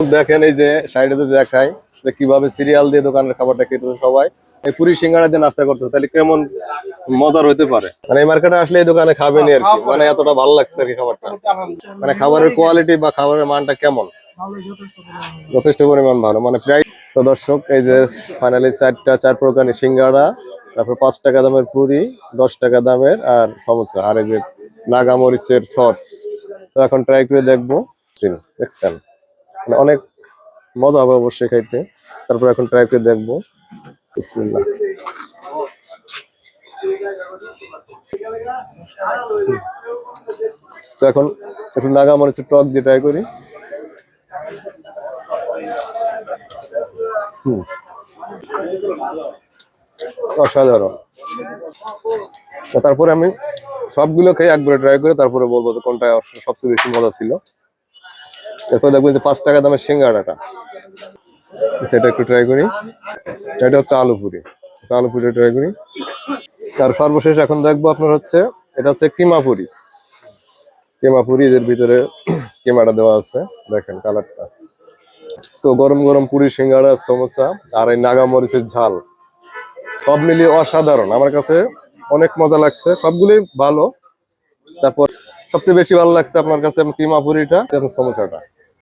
দেখেন এই যে সাইডে দেখাই যে কিভাবে সিরিয়াল দিয়ে দোকানের খাবারটা খেতেছে সবাই। এই পুরি সিঙ্গাড়া দিয়ে নাস্তা করতেছে, তাহলে কেমন মজার হইতে পারে। মানে এই মার্কেটে আসলে এই দোকানে খাবেন আর কি, মানে এতটা ভালো লাগছে আর কি খাবারটা। মানে খাবারের কোয়ালিটি বা খাবারের মানটা কেমন, যথেষ্ট পরিমাণ ভালো। মানে প্রায় তো দর্শক এই যে ফাইনালি চার প্রকারের সিঙ্গাড়া, তারপর 5 টাকা দামের পুরি, 10 টাকা দামের আর সমোসা, আর এই যে নাগা মরিচের সস। তো এখন ট্রাই করে দেখবো। দেখছেন মানে অনেক মজা হবে অবশ্যই খাইতে। তারপর এখন ট্রাই করে দেখবো। বিসমিল্লাহ। তো এখন একটু নাগা মরিচের টক দিয়ে ট্রাই করি। অসাধারণ। তারপরে আমি সবগুলো খেয়ে একবারে ট্রাই করে তারপরে বলবো যে কোনটা সবচেয়ে বেশি মজা ছিল। এরপর দেখবেন যে 5 টাকা দামের সিঙ্গাড়াটা, সেটা একটু ট্রাই করি। এটা হচ্ছে আলু পুরি, আলু পুরি ট্রাই করি। আর সর্বশেষ এখন দেখবো আপনার হচ্ছে এটা হচ্ছে কিমা পুরি। কিমা পুরি, এর ভিতরে কিমাটা দেওয়া আছে, দেখেন কালারটা। তো গরম গরম পুরি, সিঙ্গাড়া, সমোসা আর এই নাগা মরিচের ঝাল, সব মিলিয়ে অসাধারণ। আমার কাছে অনেক মজা লাগছে, সবগুলোই ভালো। তারপর সবচেয়ে বেশি ভালো লাগছে আপনার কাছে কিমা পুরিটা এবং সমোসাটা।